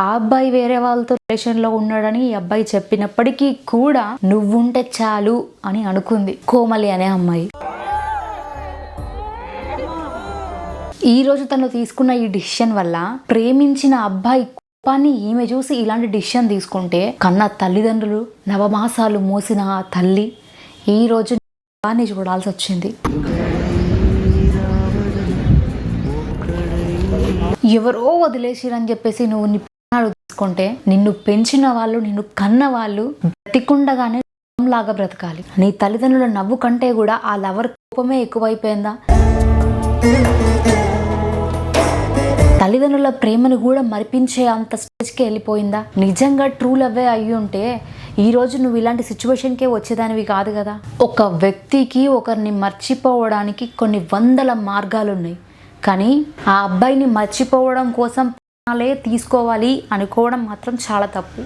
ఆ అబ్బాయి వేరే వాళ్ళతో రిలేషన్లో ఉన్నాడని ఈ అబ్బాయి చెప్పినప్పటికీ కూడా నువ్వుంటే చాలు అని అనుకుంది కోమలి అనే అమ్మాయి. ఈ రోజు తను తీసుకున్న ఈ డిసిషన్ వల్ల ప్రేమించిన అబ్బాయి కోపాన్ని ఈమె చూసి ఇలాంటి డిసిషన్ తీసుకుంటే కన్న తల్లిదండ్రులు, నవమాసాలు మోసిన ఆ తల్లి ఈ రోజు చూడాల్సి వచ్చింది. ఎవరో వదిలేసిరని చెప్పేసి నువ్వు నీ ప్రాణాలు తీసుకుంటే నిన్ను పెంచిన వాళ్ళు, నిన్ను కన్న వాళ్ళు బ్రతికుండగానే లాగా బ్రతకాలి. నీ తల్లిదండ్రుల నవ్వు కంటే కూడా ఆ లవర్ కోపమే ఎక్కువైపోయిందా? తల్లిదండ్రుల ప్రేమను కూడా మరిపించే అంత స్టేజ్కి వెళ్ళిపోయిందా? నిజంగా ట్రూ లవ్వే అయ్యి ఉంటే ఈరోజు నువ్వు ఇలాంటి సిచ్యువేషన్కే వచ్చేదానివి కాదు కదా. ఒక వ్యక్తికి ఒకరిని మర్చిపోవడానికి కొన్ని వందల మార్గాలు ఉన్నాయి, కానీ ఆ అబ్బాయిని మర్చిపోవడం కోసం ప్రాణాలే తీసుకోవాలి అనుకోవడం మాత్రం చాలా తప్పు.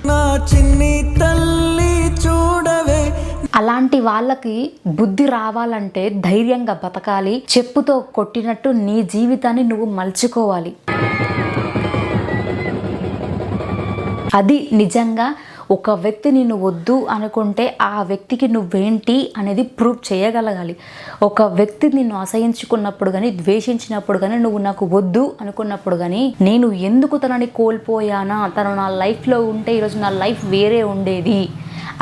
అలాంటి వాళ్ళకి బుద్ధి రావాలంటే ధైర్యంగా బతకాలి. చెప్పుతో కొట్టినట్టు నీ జీవితాన్ని నువ్వు మలుచుకోవాలి. అది నిజంగా ఒక వ్యక్తి నిన్ను వద్దు అనుకుంటే ఆ వ్యక్తికి నువ్వేంటి అనేది ప్రూవ్ చేయగలగాలి. ఒక వ్యక్తి నిన్ను అసహించుకున్నప్పుడు కానీ, ద్వేషించినప్పుడు కానీ, నువ్వు నాకు వద్దు అనుకున్నప్పుడు కానీ, నేను ఎందుకు తనని కోల్పోయానా, తను నా లైఫ్లో ఉంటే ఈరోజు నా లైఫ్ వేరే ఉండేది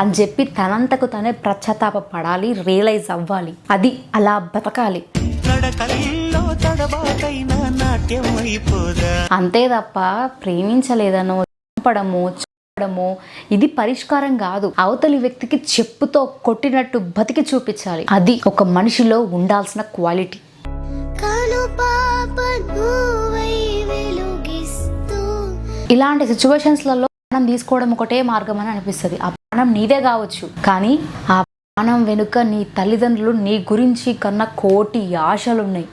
అని చెప్పి తనంతకు తనే పశ్చాత్తాప పడాలి, రియలైజ్ అవ్వాలి. అది అలా బతకాలి. అంతే తప్ప ప్రేమించలేదనో, చంపడమో ఇది పరిష్కారం కాదు. అవతలి వ్యక్తికి చెప్పుతో కొట్టినట్టు బతికి చూపించాలి. అది ఒక మనిషిలో ఉండాల్సిన క్వాలిటీ. ఇలాంటి సిచ్యువేషన్స్లలో ప్రాణం తీసుకోవడం ఒకటే మార్గం అని అనిపిస్తుంది. ఆ ప్రాణం నీదే కావచ్చు, కానీ ఆ ప్రాణం వెనుక నీ తల్లిదండ్రులు నీ గురించి కన్నా కోటి ఆశలున్నాయి.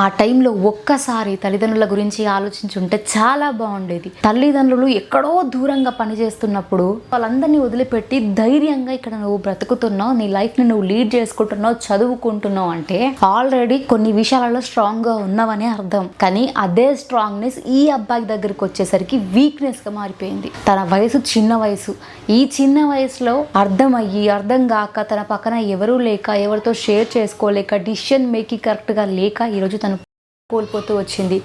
ఆ టైంలో ఒక్కసారి తల్లిదండ్రుల గురించి ఆలోచించుంటే చాలా బాగుండేది. తల్లిదండ్రులు ఎక్కడో దూరంగా పనిచేస్తున్నప్పుడు వాళ్ళందరినీ వదిలిపెట్టి ధైర్యంగా ఇక్కడ నువ్వు బ్రతుకుతున్నావు, నీ లైఫ్ని నువ్వు లీడ్ చేసుకుంటున్నావు, చదువుకుంటున్నావు అంటే ఆల్రెడీ కొన్ని విషయాలలో స్ట్రాంగ్గా ఉన్నావనే అర్థం. కానీ అదే స్ట్రాంగ్నెస్ ఈ అబ్బాయి దగ్గరికి వచ్చేసరికి వీక్నెస్గా మారిపోయింది. తన వయసు చిన్న వయసు. ఈ చిన్న వయసులో అర్థం కాక, తన పక్కన ఎవరూ లేక, ఎవరితో షేర్ చేసుకోలేక, డిసిషన్ మేకింగ్ కరెక్ట్గా లేక ఈరోజు తను కోల్పోతూ వచ్చింది.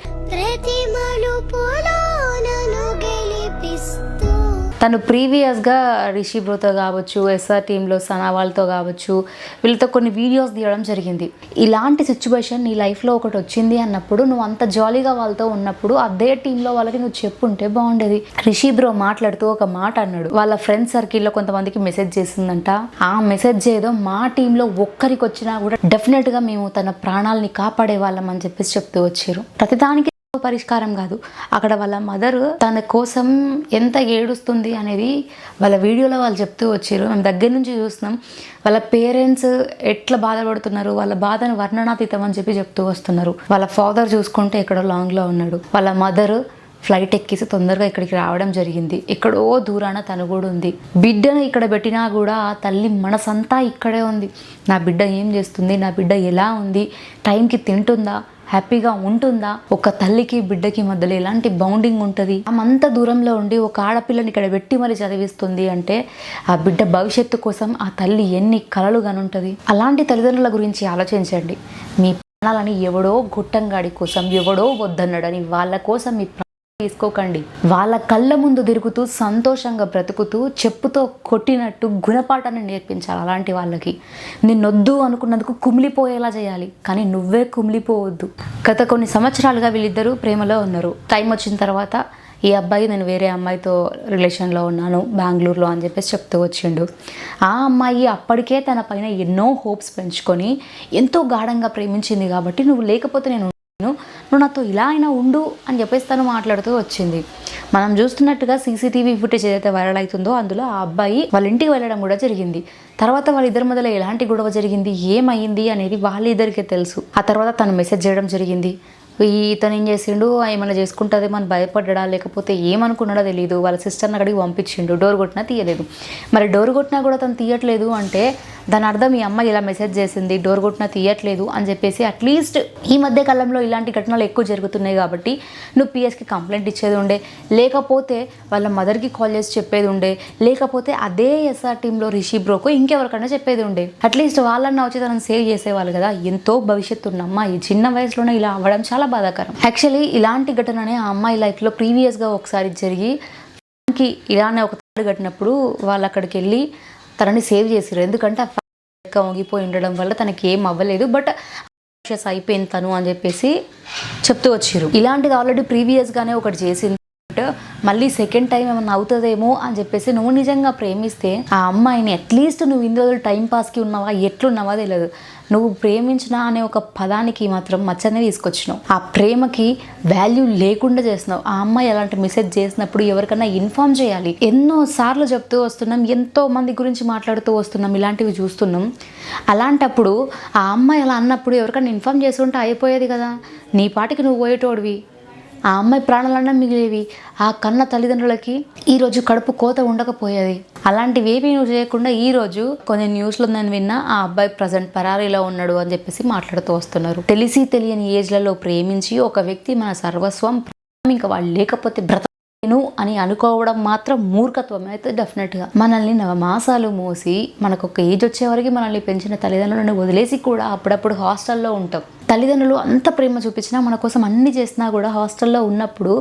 తను ప్రీవియస్గా రిషి బ్రోతో కావచ్చు, ఎస్ఆర్ టీంలో సనా వాళ్ళతో కావచ్చు, వీళ్ళతో కొన్ని వీడియోస్ తీయడం జరిగింది. ఇలాంటి సిచ్యువేషన్ నీ లైఫ్లో ఒకటి వచ్చింది అన్నప్పుడు, నువ్వు అంత జాలీగా వాళ్ళతో ఉన్నప్పుడు అదే టీంలో వాళ్ళకి నువ్వు చెప్పుంటే బాగుండేది. రిషి బ్రో మాట్లాడుతూ ఒక మాట అన్నాడు. వాళ్ళ ఫ్రెండ్ సర్కిల్లో కొంతమందికి మెసేజ్ చేసిందంట. ఆ మెసేజ్ ఏదో మా టీంలో ఒక్కరికి వచ్చినా కూడా డెఫినెట్గా మేము తన ప్రాణాలని కాపాడే వాళ్ళం అని చెప్పేసి చెప్తూ వచ్చారు. ప్రతిదానికి పరిష్కారం కాదు. అక్కడ వాళ్ళ మదర్ తన కోసం ఎంత ఏడుస్తుంది అనేది వాళ్ళ వీడియోలో వాళ్ళు చెప్తూ వచ్చారు. మేము దగ్గర నుంచి చూస్తున్నాం. వాళ్ళ పేరెంట్స్ ఎట్లా బాధపడుతున్నారు, వాళ్ళ బాధను వర్ణనాతీతం అని చెప్పి చెప్తూ వస్తున్నారు. వాళ్ళ ఫాదర్ చూసుకుంటే ఎక్కడో లాంగ్లో ఉన్నాడు. వాళ్ళ మదర్ ఫ్లైట్ ఎక్కేసి తొందరగా ఇక్కడికి రావడం జరిగింది. ఎక్కడో దూరాన తను కూడా ఉంది. బిడ్డను ఇక్కడ పెట్టినా కూడా ఆ తల్లి మనసంతా ఇక్కడే ఉంది. నా బిడ్డ ఏం చేస్తుంది, నా బిడ్డ ఎలా ఉంది, టైంకి తింటుందా, హ్యాపీగా ఉంటుందా, ఒక తల్లికి బిడ్డకి మధ్యలో ఎలాంటి బౌండింగ్ ఉంటుంది. ఆమంత దూరంలో ఉండి ఒక ఆడపిల్లని ఇక్కడ పెట్టి మరి చదివిస్తుంది అంటే ఆ బిడ్డ భవిష్యత్తు కోసం ఆ తల్లి ఎన్ని కలలు కనుంటుంది. అలాంటి తల్లిదండ్రుల గురించి ఆలోచించండి. మీ ప్రాణాలని ఎవడో గుట్టంగాడి కోసం, ఎవడో వద్దన్నాడని వాళ్ళ కోసం మీ తీసుకోకండి. వాళ్ళ కళ్ళ ముందు తిరుగుతూ సంతోషంగా బ్రతుకుతూ చెప్పుతో కొట్టినట్టు గుణపాఠాన్ని నేర్పించాలి. అలాంటి వాళ్ళకి నిన్నొద్దు అనుకున్నందుకు కుమిలిపోయేలా చేయాలి, కానీ నువ్వే కుమిలిపోవద్దు. గత కొన్ని సంవత్సరాలుగా వీళ్ళిద్దరూ ప్రేమలో ఉన్నారు. టైం వచ్చిన తర్వాత ఈ అబ్బాయి నేను వేరే అమ్మాయితో రిలేషన్లో ఉన్నాను బెంగళూరులో అని చెప్పేసి చెప్తూ వచ్చిండు. ఆ అమ్మాయి అప్పటికే తన పైన ఎన్నో హోప్స్ పెంచుకొని ఎంతో గాఢంగా ప్రేమించింది. కాబట్టి నువ్వు లేకపోతే నువ్వు నాతో ఇలా అయినా ఉండు అని చెప్పేసి తను మాట్లాడుతూ వచ్చింది. మనం చూస్తున్నట్టుగా సీసీటీవీ ఫుటేజ్ ఏదైతే వైరల్ అవుతుందో అందులో ఆ అబ్బాయి వాళ్ళ ఇంటికి వెళ్ళడం కూడా జరిగింది. తర్వాత వాళ్ళిద్దరి మధ్యలో ఎలాంటి గొడవ జరిగింది, ఏమైంది అనేది వాళ్ళిద్దరికే తెలుసు. ఆ తర్వాత తను మెసేజ్ చేయడం జరిగింది. ఇతను ఏం చేసిండు, ఏమైనా చేసుకుంటుందేమో అని భయపడ్డా లేకపోతే ఏమనుకున్నాడో తెలియదు. వాళ్ళ సిస్టర్ని అక్కడికి పంపించిండు, డోర్ కొట్టినా తీయలేదు. మరి డోర్ కొట్టినా కూడా తను తీయట్లేదు అంటే దాని అర్థం ఈ అమ్మాయి ఇలా మెసేజ్ చేసింది, డోర్ కొట్టినా తీయట్లేదు అని చెప్పేసి. అట్లీస్ట్ ఈ మధ్య కాలంలో ఇలాంటి ఘటనలు ఎక్కువ జరుగుతున్నాయి కాబట్టి నువ్వు పిఎస్కి కంప్లైంట్ ఇచ్చేది ఉండే, లేకపోతే వాళ్ళ మదర్కి కాల్ చేసి చెప్పేది ఉండే, లేకపోతే అదే ఎస్ఆర్ టీంలో రిషి బ్రోకు ఇంకెవరికైనా చెప్పేది ఉండే. అట్లీస్ట్ వాళ్ళన్న వచ్చి తనని సేవ్ చేసేవాళ్ళు కదా. ఎంతో భవిష్యత్తు ఉన్న అమ్మాయి చిన్న వయసులోనే ఇలా అవ్వడం చాలా బాధాకరం. యాక్చువల్లీ ఇలాంటి ఘటననే ఆ అమ్మాయి లైఫ్లో ప్రీవియస్గా ఒకసారి జరిగి ఇలానే ఒక తాడు కట్టినప్పుడు వాళ్ళు అక్కడికి వెళ్ళి తనని సేవ్ చేసారు. ఎందుకంటే ఆ వంగిపోయి ఉండడం వల్ల తనకి ఏం అవ్వలేదు, బట్ అయిపోయింది తను అని చెప్పేసి చెప్తూ వచ్చారు. ఇలాంటిది ఆల్రెడీ ప్రీవియస్గానే ఒకటి చేసింది, మళ్ళీ సెకండ్ టైం ఏమన్నా అవుతుందేమో అని చెప్పేసి నువ్వు నిజంగా ప్రేమిస్తే ఆ అమ్మాయిని అట్లీస్ట్ నువ్వు ఇన్ని రోజులు టైంపాస్కి ఉన్నావా ఎట్లున్నావా తెలియదు, నువ్వు ప్రేమించిన అనే ఒక పదానికి మాత్రం మచ్చనే తీసుకొచ్చినావు. ఆ ప్రేమకి వాల్యూ లేకుండా చేస్తున్నావు. ఆ అమ్మాయి అలాంటి మెసేజ్ చేసినప్పుడు ఎవరికైనా ఇన్ఫార్మ్ చేయాలి. ఎన్నో సార్లు చెప్తూ వస్తున్నాం, ఎంతో మంది గురించి మాట్లాడుతూ వస్తున్నాం, ఇలాంటివి చూస్తున్నాం. అలాంటప్పుడు ఆ అమ్మాయి అలా అన్నప్పుడు ఎవరికైనా ఇన్ఫార్మ్ చేసి ఉంటే అయిపోయేది కదా. నీ పాటికి నువ్వు పోయేటోడివి, ఆ అమ్మాయి ప్రాణాలన్నా మిగిలేవి, ఆ కన్న తల్లిదండ్రులకి ఈరోజు కడుపు కోత ఉండకపోయేది. అలాంటివి ఏమీ నువ్వు చేయకుండా ఈరోజు కొన్ని న్యూస్లో నేను విన్నా ఆ అబ్బాయి ప్రజెంట్ పరారీలో ఉన్నాడు అని చెప్పేసి మాట్లాడుతూ వస్తున్నారు. తెలిసి తెలియని ఏజ్లలో ప్రేమించి ఒక వ్యక్తి మన సర్వస్వం, ఇంకా వాళ్ళు లేకపోతే బ్రతకలేను అని అనుకోవడం మాత్రం మూర్ఖత్వం. అయితే డెఫినెట్గా మనల్ని నవమాసాలు మోసి మనకు ఒక ఏజ్ వచ్చే వరకు మనల్ని పెంచిన తల్లిదండ్రులను వదిలేసి కూడా అప్పుడప్పుడు హాస్టల్లో ఉంటాం. తల్లిదండ్రులు అంత ప్రేమ చూపించినా మన కోసం అన్ని చేసినా కూడా హాస్టల్లో ఉన్నప్పుడు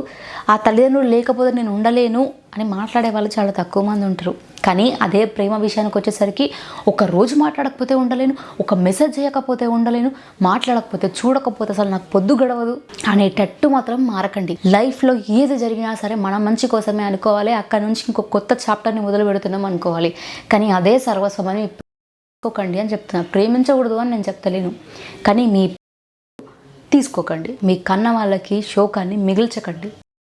ఆ తల్లిదండ్రులు లేకపోతే నేను ఉండలేను అని మాట్లాడే వాళ్ళు చాలా తక్కువ మంది ఉంటారు. కానీ అదే ప్రేమ విషయానికి వచ్చేసరికి ఒక రోజు మాట్లాడకపోతే ఉండలేను, ఒక మెసేజ్ చేయకపోతే ఉండలేను, మాట్లాడకపోతే చూడకపోతే అసలు నాకు పొద్దు గడవదు అనేటట్టు మాత్రం మారకండి. లైఫ్లో ఏది జరిగినా సరే మన మంచి కోసమే అనుకోవాలి. అక్కడ నుంచి ఇంకో కొత్త చాప్టర్ని మొదలు పెడుతున్నాం అనుకోవాలి. కానీ అదే సర్వస్వం అని తీసుకోకండి అని చెప్తున్నా. ప్రేమించకూడదు అని నేను చెప్తలేను, కానీ మీ తీసుకోకండి. మీ కన్న వాళ్ళకి శోకాన్ని మిగిల్చకండి.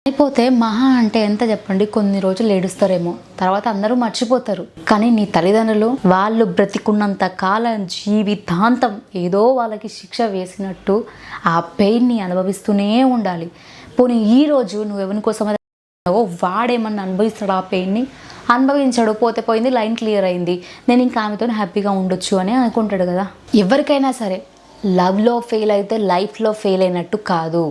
అయిపోతే మహా అంటే ఎంత చెప్పండి, కొన్ని రోజులు ఏడుస్తారేమో, తర్వాత అందరూ మర్చిపోతారు. కానీ నీ తల్లిదండ్రులు వాళ్ళు బ్రతికున్నంత కాలం జీవితాంతం ఏదో వాళ్ళకి శిక్ష వేసినట్టు ఆ పెయిన్ని అనుభవిస్తూనే ఉండాలి. పోనీ ఈరోజు నువ్వు ఎవరి కోసం వాడేమన్నా అనుభవిస్తాడు, ఆ పెయిన్ని అనుభవించాడు, పోతే పోయింది, లైన్ క్లియర్ అయింది, నేను ఇంకా ఆమెతో హ్యాపీగా ఉండొచ్చు అని అనుకుంటాడు కదా. ఎవరికైనా సరే లవ్లో ఫెయిల్ అయితే లైఫ్లో ఫెయిల్ అయినట్టు కాదు.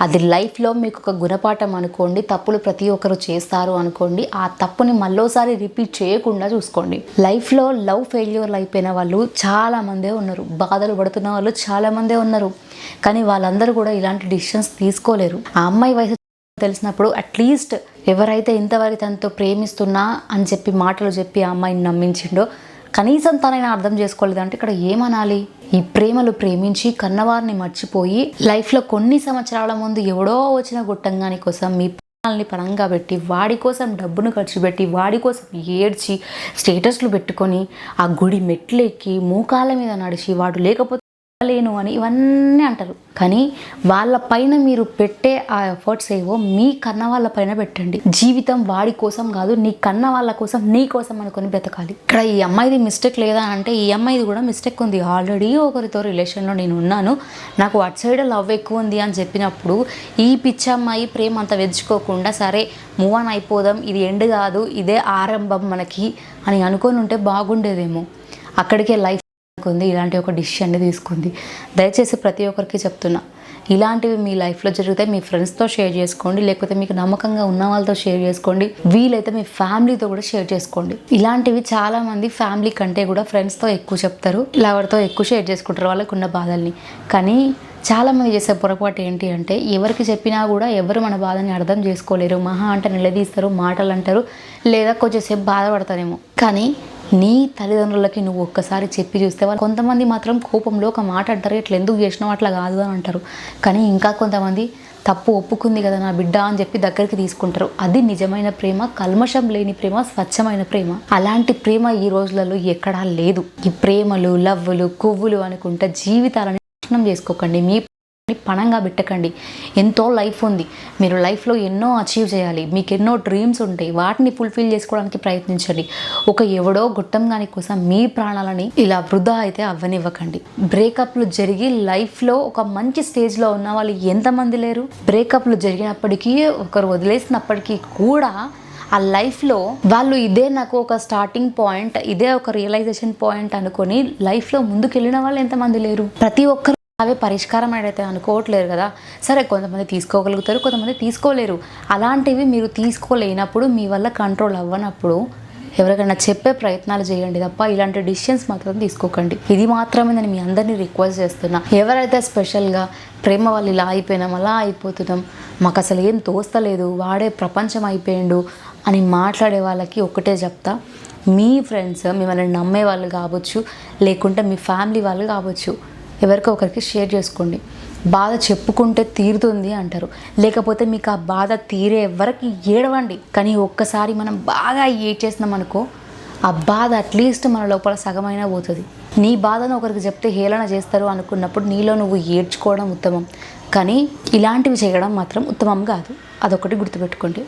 అది లైఫ్లో మీకు ఒక గుణపాఠం అనుకోండి. తప్పులు ప్రతి ఒక్కరు చేస్తారు అనుకోండి, ఆ తప్పుని మళ్ళోసారి రిపీట్ చేయకుండా చూసుకోండి. లైఫ్లో లవ్ ఫెయిల్యూర్లు అయిపోయిన వాళ్ళు చాలామందే ఉన్నారు, బాధలు పడుతున్న వాళ్ళు చాలామందే ఉన్నారు. కానీ వాళ్ళందరూ కూడా ఇలాంటి డిసిషన్స్ తీసుకోలేరు. ఆ అమ్మాయి వయసు తెలిసినప్పుడు అట్లీస్ట్ ఎవరైతే ఇంతవరకు తనతో ప్రేమిస్తున్నా అని చెప్పి మాటలు చెప్పి ఆ అమ్మాయిని నమ్మించిండో కనీసం తనైనా అర్థం చేసుకోలేదంటే ఇక్కడ ఏమనాలి? ఈ ప్రేమలు ప్రేమించి కన్నవారిని మర్చిపోయి లైఫ్లో కొన్ని సంవత్సరాల ముందు ఎవడో వచ్చిన గుట్టంగాని కోసం మీ ప్రాణాలని పణంగా పెట్టి వాడి కోసం డబ్బును ఖర్చు పెట్టి వాడి కోసం ఏడ్చి స్టేటస్లు పెట్టుకొని ఆ గుడి మెట్లు ఎక్కి మోకాళ్ళ మీద నడిచి వాడు లేకపోతే లేను అని ఇవన్నీ అంటారు. కానీ వాళ్ళ పైన మీరు పెట్టే ఆ ఎఫర్ట్స్ ఏవో మీ కన్న వాళ్ళ పైన పెట్టండి. జీవితం వాడి కోసం కాదు, నీ కన్న వాళ్ళ కోసం, నీ కోసం అనుకొని బ్రతకాలి. ఇక్కడ ఈ అమ్మాయిది మిస్టేక్ లేదా అంటే ఈ అమ్మాయిది కూడా మిస్టేక్ ఉంది. ఆల్రెడీ ఒకరితో రిలేషన్లో నేను ఉన్నాను, నాకు అటు సైడ్ లవ్ ఎక్కువ ఉంది అని చెప్పినప్పుడు ఈ పిచ్చమ్మాయి ప్రేమ అంత వెచ్చుకోకుండా సరే మూవ్ ఆన్ అయిపోదాం, ఇది ఎండ్ కాదు, ఇదే ఆరంభం మనకి అని అనుకొని ఉంటే బాగుండేదేమో. అక్కడికే లైఫ్ ఉంది, ఇలాంటి ఒక డిసిషన్ని తీసుకుంది. దయచేసి ప్రతి ఒక్కరికి చెప్తున్నా, ఇలాంటివి మీ లైఫ్లో జరిగితే మీ ఫ్రెండ్స్తో షేర్ చేసుకోండి, లేకపోతే మీకు నమ్మకంగా ఉన్న వాళ్ళతో షేర్ చేసుకోండి, వీలైతే మీ ఫ్యామిలీతో కూడా షేర్ చేసుకోండి. ఇలాంటివి చాలామంది ఫ్యామిలీ కంటే కూడా ఫ్రెండ్స్తో ఎక్కువ చెప్తారు, లవర్తో ఎక్కువ షేర్ చేసుకుంటారు వాళ్ళకు ఉన్న బాధల్ని. కానీ చాలామంది చేసే పొరపాటు ఏంటి అంటే ఎవరికి చెప్పినా కూడా ఎవరు మన బాధని అర్థం చేసుకోలేరు. మహా అంటే నిలదీస్తారు, మాటలు అంటారు, లేదా కొంచెంసేపు బాధపడతారేమో. కానీ నీ తల్లిదండ్రులకి నువ్వు ఒక్కసారి చెప్పి చూస్తే వాళ్ళు కొంతమంది మాత్రం కోపంలో ఒక మాట అంటారు, ఇట్లా ఎందుకు చేసినావు అట్లా కాదు అని అంటారు. కానీ ఇంకా కొంతమంది తప్పు ఒప్పుకుంది కదా నా బిడ్డ అని చెప్పి దగ్గరికి తీసుకుంటారు. అది నిజమైన ప్రేమ, కల్మషం లేని ప్రేమ, స్వచ్ఛమైన ప్రేమ. అలాంటి ప్రేమ ఈ రోజులలో ఎక్కడా లేదు. ఈ ప్రేమలు, లవ్వులు, కొవ్వులు అనుకుంటే జీవితాలని నాశనం చేసుకోకండి. మీ పణంగా పెట్టకండి. ఎంతో లైఫ్ ఉంది, మీరు లైఫ్లో ఎన్నో అచీవ్ చేయాలి, మీకు ఎన్నో డ్రీమ్స్ ఉంటాయి, వాటిని ఫుల్ఫిల్ చేసుకోవడానికి ప్రయత్నించండి. ఒక ఎవడో గుట్టంగాని కోసం మీ ప్రాణాలని ఇలా వృధా అయితే అవ్వనివ్వకండి. బ్రేకప్లు జరిగి లైఫ్లో ఒక మంచి స్టేజ్లో ఉన్న వాళ్ళు ఎంతమంది లేరు? బ్రేకప్లు జరిగినప్పటికీ, ఒకరు వదిలేసినప్పటికీ కూడా ఆ లైఫ్లో వాళ్ళు ఇదే నాకు ఒక స్టార్టింగ్ పాయింట్, ఇదే ఒక రియలైజేషన్ పాయింట్ అనుకొని లైఫ్లో ముందుకెళ్ళిన వాళ్ళు ఎంతమంది లేరు? ప్రతి ఒక్కరు అవే పరిష్కారం అయితే అనుకోవట్లేరు కదా. సరే, కొంతమంది తీసుకోగలుగుతారు, కొంతమంది తీసుకోలేరు. అలాంటివి మీరు తీసుకోలేనప్పుడు, మీ వల్ల కంట్రోల్ అవ్వనప్పుడు ఎవరికైనా చెప్పే ప్రయత్నాలు చేయండి తప్ప ఇలాంటి డిసిషన్స్ మాత్రం తీసుకోకండి. ఇది మాత్రమే నేను మీ అందరినీ రిక్వెస్ట్ చేస్తున్నా. ఎవరైతే స్పెషల్గా ప్రేమ వాళ్ళు ఇలా అయిపోయినాం, అలా అయిపోతున్నాం, మాకు అసలు ఏం తోస్తలేదు, వాడే ప్రపంచం అయిపోయిండు అని మాట్లాడే వాళ్ళకి ఒకటే చెప్తా, మీ ఫ్రెండ్స్, మిమ్మల్ని నమ్మే వాళ్ళు కావచ్చు, లేకుంటే మీ ఫ్యామిలీ వాళ్ళు కావచ్చు, ఎవరికో ఒకరికి షేర్ చేసుకోండి. బాధ చెప్పుకుంటే తీరుతుంది అంటారు, లేకపోతే మీకు ఆ బాధ తీరే వరకు ఏడవండి. కానీ ఒక్కసారి మనం బాగా ఏడ్చేసినాం అనుకో, ఆ బాధ అట్లీస్ట్ మన లోపల సగమైనా పోతుంది. నీ బాధను ఒకరికి చెప్తే హేళన చేస్తారు అనుకున్నప్పుడు నీలో నువ్వు ఏడ్చుకోవడం ఉత్తమం, కానీ ఇలాంటివి చేయడం మాత్రం ఉత్తమం కాదు. అదొకటి గుర్తుపెట్టుకోండి.